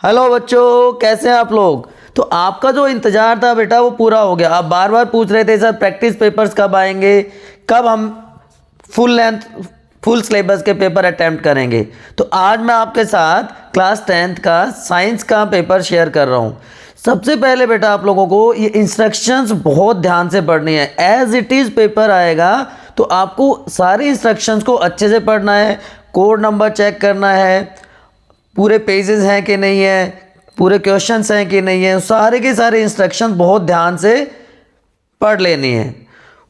Hello बच्चों, कैसे हैं आप लोग। तो आपका जो इंतज़ार था बेटा वो पूरा हो गया। आप बार बार पूछ रहे थे सर प्रैक्टिस पेपर्स कब आएंगे, कब हम फुल लेंथ फुल सिलेबस के पेपर अटेम्प्ट करेंगे। तो आज मैं आपके साथ क्लास 10th का साइंस का पेपर शेयर कर रहा हूँ। सबसे पहले बेटा आप लोगों को ये इंस्ट्रक्शंस बहुत ध्यान से पढ़नी है। एज इट इज़ पेपर आएगा तो आपको सारे इंस्ट्रक्शंस को अच्छे से पढ़ना है, कोड नंबर चेक करना है, पूरे पेजेस हैं कि नहीं है, पूरे क्वेश्चंस हैं कि नहीं है, सारे के सारे इंस्ट्रक्शन बहुत ध्यान से पढ़ लेनी है।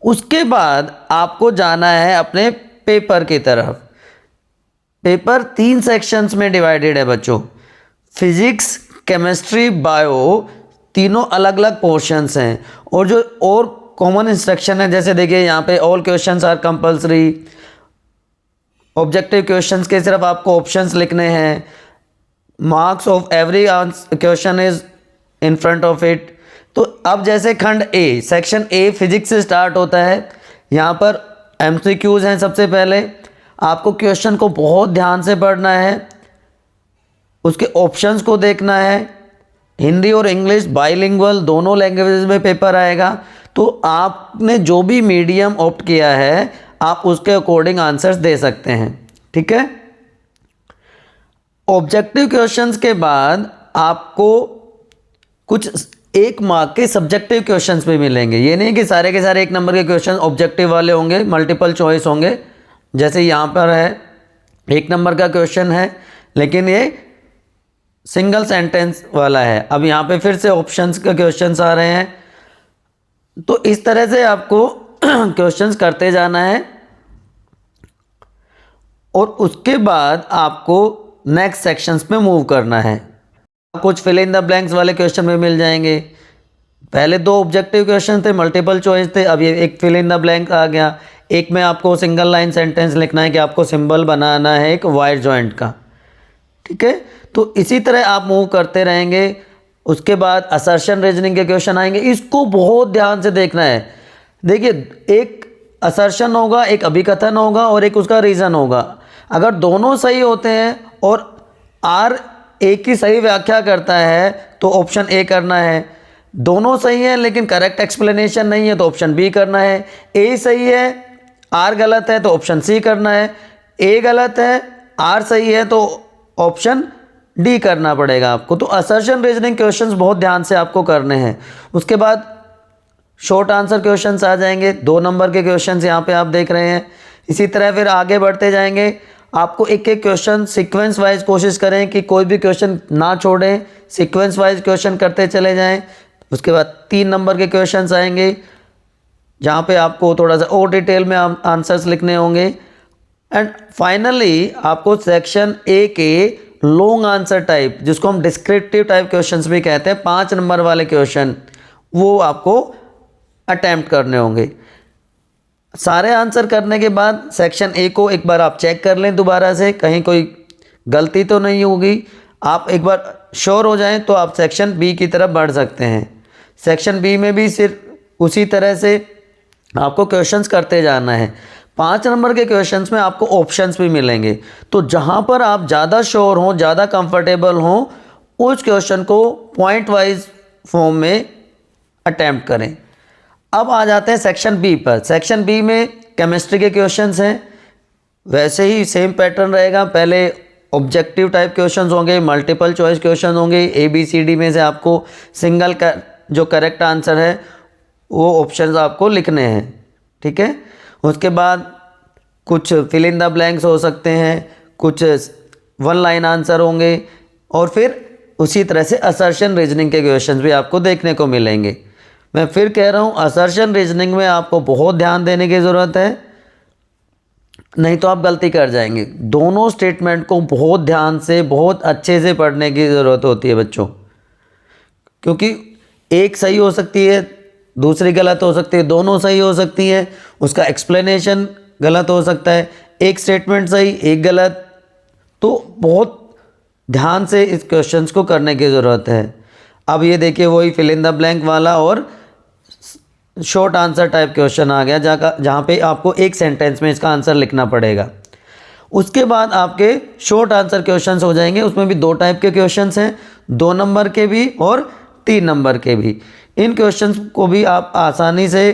उसके बाद आपको जाना है अपने पेपर की तरफ। पेपर 3 सेक्शंस में डिवाइडेड है बच्चों। फिजिक्स, केमिस्ट्री, बायो, तीनों अलग अलग पोर्शंस हैं। और जो और कॉमन इंस्ट्रक्शन है, जैसे देखिए यहाँ पे all questions are compulsory, objective questions के सिर्फ आपको ऑप्शंस लिखने हैं, marks of every question is in front of it. तो अब जैसे खंड ए, सेक्शन ए फिजिक्स से स्टार्ट होता है। यहाँ पर एमसीक्यूज हैं। सबसे पहले आपको क्वेश्चन को बहुत ध्यान से पढ़ना है, उसके ऑप्शंस को देखना है। हिंदी और इंग्लिश बाइलिंगुअल दोनों लैंग्वेजेस में पेपर आएगा। तो आपने जो भी मीडियम ऑप्ट किया है आप उसके अकॉर्डिंग आंसर्स दे सकते हैं, ठीक है। ऑब्जेक्टिव क्वेश्चंस के बाद आपको कुछ 1 मार्क के सब्जेक्टिव क्वेश्चंस भी मिलेंगे। ये नहीं कि सारे के सारे 1 नंबर के क्वेश्चन ऑब्जेक्टिव वाले होंगे, मल्टीपल चॉइस होंगे। जैसे यहाँ पर है 1 नंबर का क्वेश्चन है लेकिन ये सिंगल सेंटेंस वाला है। अब यहाँ पे फिर से ऑप्शंस के क्वेश्चंस आ रहे हैं। तो इस तरह से आपको क्वेश्चंस करते जाना है और उसके बाद आपको नेक्स्ट सेक्शंस में मूव करना है। कुछ फिल इन द ब्लैंक्स वाले क्वेश्चन में मिल जाएंगे। पहले 2 ऑब्जेक्टिव क्वेश्चन थे, मल्टीपल चॉइस थे, अब ये एक फिल इन द ब्लैंक आ गया। एक में आपको सिंगल लाइन सेंटेंस लिखना है कि आपको सिंबल बनाना है एक वायर जॉइंट का, ठीक है। तो इसी तरह आप मूव करते रहेंगे। उसके बाद असर्शन रीजनिंग के क्वेश्चन आएंगे। इसको बहुत ध्यान से देखना है। देखिए, एक असर्शन होगा, एक अभिकथन होगा और एक उसका रीज़न होगा। अगर दोनों सही होते हैं और आर एक की सही व्याख्या करता है तो ऑप्शन ए करना है। दोनों सही हैं लेकिन करेक्ट एक्सप्लेनेशन नहीं है तो ऑप्शन बी करना है। ए सही है, आर गलत है तो ऑप्शन सी करना है। ए गलत है, आर सही है तो ऑप्शन डी करना पड़ेगा आपको। तो असर्शन रीजनिंग क्वेश्चंस बहुत ध्यान से आपको करने हैं। उसके बाद शॉर्ट आंसर क्वेश्चंस आ जाएंगे। 2 नंबर के क्वेश्चंस यहाँ पे आप देख रहे हैं। इसी तरह फिर आगे बढ़ते जाएंगे। आपको एक एक क्वेश्चन सीक्वेंस वाइज कोशिश करें कि कोई भी क्वेश्चन ना छोड़ें, सीक्वेंस वाइज क्वेश्चन करते चले जाएं। उसके बाद 3 नंबर के क्वेश्चंस आएंगे जहाँ पे आपको थोड़ा सा और डिटेल में आंसर्स लिखने होंगे। एंड फाइनली आपको सेक्शन ए के लॉन्ग आंसर टाइप, जिसको हम डिस्क्रिप्टिव टाइप क्वेश्चंस भी कहते हैं, 5 नंबर वाले क्वेश्चन, वो आपको अटेम्प्ट करने होंगे। सारे आंसर करने के बाद सेक्शन ए को एक बार आप चेक कर लें दोबारा से, कहीं कोई गलती तो नहीं होगी। आप एक बार श्योर हो जाएं तो आप सेक्शन बी की तरफ बढ़ सकते हैं। सेक्शन बी में भी सिर्फ उसी तरह से आपको क्वेश्चंस करते जाना है। 5 नंबर के क्वेश्चंस में आपको ऑप्शंस भी मिलेंगे। तो जहां पर आप ज़्यादा श्योर हों, ज़्यादा कंफर्टेबल हों, उस क्वेश्चन को पॉइंट वाइज फॉर्म में अटैम्प्ट करें। अब आ जाते हैं सेक्शन बी पर। सेक्शन बी में केमिस्ट्री के क्वेश्चंस हैं। वैसे ही सेम पैटर्न रहेगा। पहले ऑब्जेक्टिव टाइप क्वेश्चंस होंगे, मल्टीपल चॉइस क्वेश्चन होंगे। ABCD में से आपको सिंगल का जो करेक्ट आंसर है वो ऑप्शंस आपको लिखने हैं, ठीक है। उसके बाद कुछ फिल इन द ब्लैंक्स हो सकते हैं, कुछ 1 लाइन आंसर होंगे और फिर उसी तरह से असर्शन रीजनिंग के क्वेश्चंस भी आपको देखने को मिलेंगे। मैं फिर कह रहा हूँ, असर्शन रीजनिंग में आपको बहुत ध्यान देने की ज़रूरत है, नहीं तो आप गलती कर जाएंगे। दोनों स्टेटमेंट को बहुत ध्यान से, बहुत अच्छे से पढ़ने की ज़रूरत होती है बच्चों, क्योंकि एक सही हो सकती है, दूसरी गलत हो सकती है, दोनों सही हो सकती हैं, उसका एक्सप्लेनेशन गलत हो सकता है, एक स्टेटमेंट सही एक गलत। तो बहुत ध्यान से इस क्वेश्चंस को करने की ज़रूरत है। अब ये देखिए, वही फिल इन द ब्लैंक वाला और शॉर्ट आंसर टाइप क्वेश्चन आ गया जहाँ पे आपको एक सेंटेंस में इसका आंसर लिखना पड़ेगा। उसके बाद आपके शॉर्ट आंसर क्वेश्चंस हो जाएंगे। उसमें भी 2 टाइप के क्वेश्चंस हैं, 2 नंबर के भी और 3 नंबर के भी। इन क्वेश्चंस को भी आप आसानी से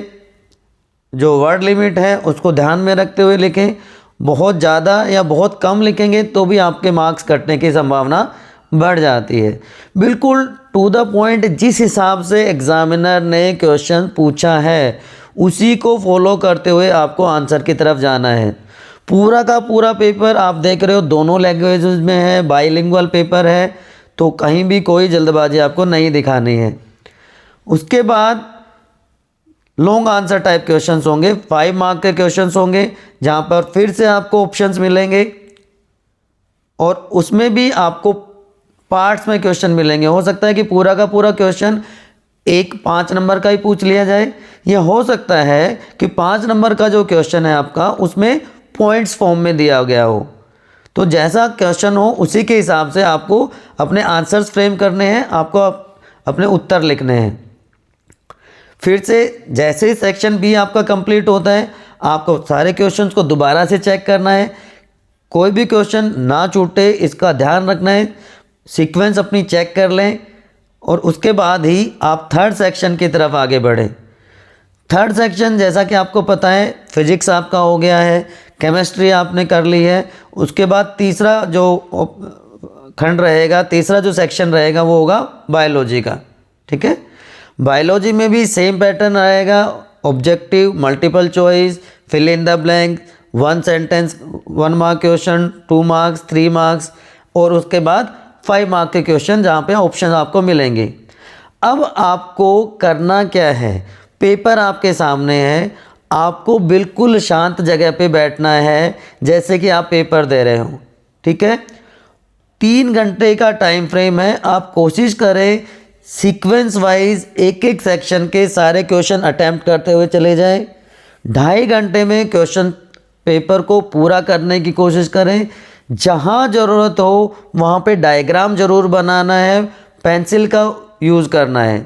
जो वर्ड लिमिट है उसको ध्यान में रखते हुए लिखें। बहुत ज़्यादा या बहुत कम लिखेंगे तो भी आपके मार्क्स कटने की संभावना बढ़ जाती है। बिल्कुल टू द पॉइंट, जिस हिसाब से एग्जामिनर ने क्वेश्चन पूछा है उसी को फॉलो करते हुए आपको आंसर की तरफ जाना है। पूरा का पूरा पेपर आप देख रहे हो दोनों लैंग्वेजेस में है, बाइलिंगुअल पेपर है, तो कहीं भी कोई जल्दबाजी आपको नहीं दिखानी है। उसके बाद लॉन्ग आंसर टाइप क्वेश्चंस होंगे, 5 मार्क के क्वेश्चंस होंगे, जहां पर फिर से आपको ऑप्शंस मिलेंगे और उसमें भी आपको पार्ट्स में क्वेश्चन मिलेंगे। हो सकता है कि पूरा का पूरा क्वेश्चन 5 नंबर का ही पूछ लिया जाए, या हो सकता है कि 5 नंबर का जो क्वेश्चन है आपका उसमें पॉइंट्स फॉर्म में दिया गया हो। तो जैसा क्वेश्चन हो उसी के हिसाब से आपको अपने आंसर्स फ्रेम करने हैं, आपको अपने उत्तर लिखने हैं। फिर से जैसे ही सेक्शन बी आपका कंप्लीट होता है आपको सारे क्वेश्चंस को दोबारा से चेक करना है, कोई भी क्वेश्चन ना छूटे इसका ध्यान रखना है। सीक्वेंस अपनी चेक कर लें और उसके बाद ही आप थर्ड सेक्शन की तरफ आगे बढ़ें। थर्ड सेक्शन जैसा कि आपको पता है फिजिक्स आपका हो गया है, केमिस्ट्री आपने कर ली है। उसके बाद तीसरा जो खंड रहेगा, तीसरा जो सेक्शन रहेगा वो होगा बायोलॉजी का। ठीक है, बायोलॉजी में भी सेम पैटर्न रहेगा, objective, multiple choice, fill in the blank, 1 sentence 1 mark question, 2 marks, 3 marks और उसके बाद 5 मार्क के क्वेश्चन जहाँ पे ऑप्शन आपको मिलेंगे। अब आपको करना क्या है, पेपर आपके सामने है, आपको बिल्कुल शांत जगह पे बैठना है जैसे कि आप पेपर दे रहे हो। ठीक है, 3 घंटे का टाइम फ्रेम है, आप कोशिश करें सीक्वेंस वाइज एक एक सेक्शन के सारे क्वेश्चन अटैम्प्ट करते हुए चले जाएं। 2.5 घंटे में क्वेश्चन पेपर को पूरा करने की कोशिश करें। जहां ज़रूरत हो वहां पे डायग्राम ज़रूर बनाना है, पेंसिल का यूज़ करना है।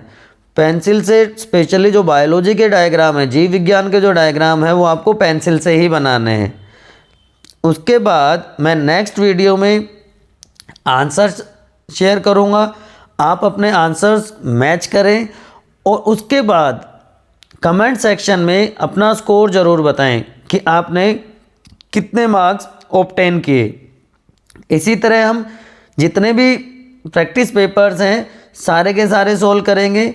पेंसिल से स्पेशली जो बायोलॉजी के डायग्राम है, जीव विज्ञान के जो डायग्राम है वो आपको पेंसिल से ही बनाने हैं। उसके बाद मैं नेक्स्ट वीडियो में आंसर्स शेयर करूँगा, आप अपने आंसर्स मैच करें और उसके बाद कमेंट सेक्शन में अपना स्कोर ज़रूर बताएं कि आपने कितने मार्क्स ऑब्टेन किए। इसी तरह हम जितने भी प्रैक्टिस पेपर्स हैं सारे के सारे सोल्व करेंगे।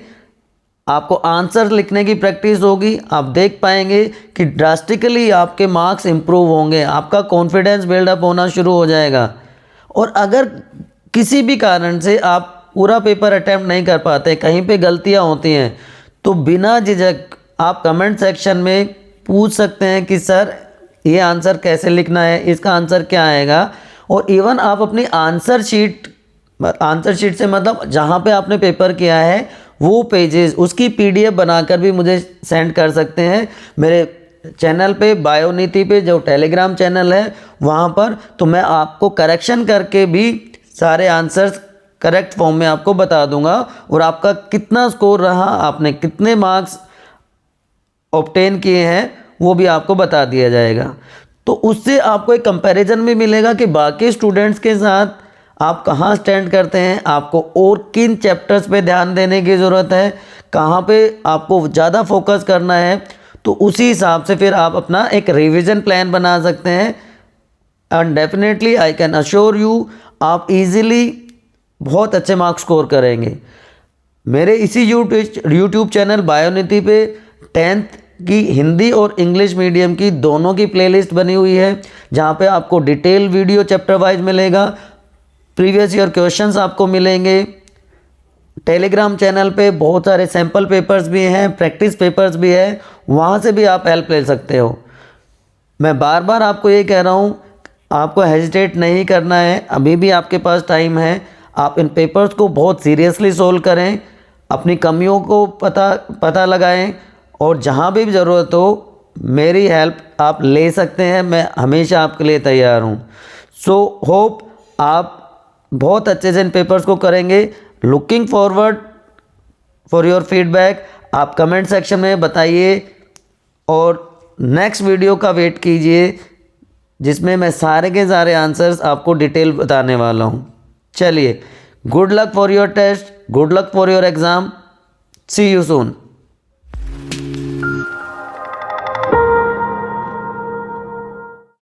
आपको आंसर लिखने की प्रैक्टिस होगी, आप देख पाएंगे कि ड्रास्टिकली आपके मार्क्स इंप्रूव होंगे, आपका कॉन्फिडेंस बिल्डअप होना शुरू हो जाएगा। और अगर किसी भी कारण से आप पूरा पेपर अटैम्प्ट नहीं कर पाते, कहीं पे गलतियां होती हैं, तो बिना झिझक आप कमेंट सेक्शन में पूछ सकते हैं कि सर ये आंसर कैसे लिखना है, इसका आंसर क्या आएगा। और इवन आप अपनी आंसर शीट से मतलब जहाँ पे आपने पेपर किया है वो पेजेस उसकी PDF बनाकर भी मुझे सेंड कर सकते हैं मेरे चैनल पे, बायोनीति पे जो टेलीग्राम चैनल है वहाँ पर। तो मैं आपको करेक्शन करके भी सारे आंसर्स करेक्ट फॉर्म में आपको बता दूंगा और आपका कितना स्कोर रहा, आपने कितने मार्क्स ऑब्टेन किए हैं वो भी आपको बता दिया जाएगा। तो उससे आपको एक कंपैरिजन भी मिलेगा कि बाकी स्टूडेंट्स के साथ आप कहाँ स्टैंड करते हैं, आपको और किन चैप्टर्स पे ध्यान देने की ज़रूरत है, कहाँ पे आपको ज़्यादा फोकस करना है। तो उसी हिसाब से फिर आप अपना एक रिवीजन प्लान बना सकते हैं। And definitely I can assure you आप इजीली बहुत अच्छे मार्क्स स्कोर करेंगे। मेरे इसी यूट्यूब चैनल बायोनीति पे 10th की हिंदी और इंग्लिश मीडियम की दोनों की प्लेलिस्ट बनी हुई है, जहाँ पे आपको डिटेल वीडियो चैप्टर वाइज मिलेगा, प्रीवियस ईयर क्वेश्चंस आपको मिलेंगे। टेलीग्राम चैनल पे बहुत सारे सैम्पल पेपर्स भी हैं, प्रैक्टिस पेपर्स भी है, वहाँ से भी आप हेल्प ले सकते हो। मैं बार बार आपको ये कह रहा हूँ, आपको हेजिटेट नहीं करना है, अभी भी आपके पास टाइम है। आप इन पेपर्स को बहुत सीरियसली सोल्व करें, अपनी कमियों को पता लगाएं और जहाँ भी ज़रूरत हो मेरी हेल्प आप ले सकते हैं, मैं हमेशा आपके लिए तैयार हूँ। सो होप आप बहुत अच्छे से इन पेपर्स को करेंगे। Looking forward for your feedback, आप कमेंट सेक्शन में बताइए और नेक्स्ट वीडियो का वेट कीजिए जिसमें मैं सारे के सारे आंसर्स आपको डिटेल बताने वाला हूँ। चलिए, good luck for your test, good luck for your exam, see you soon.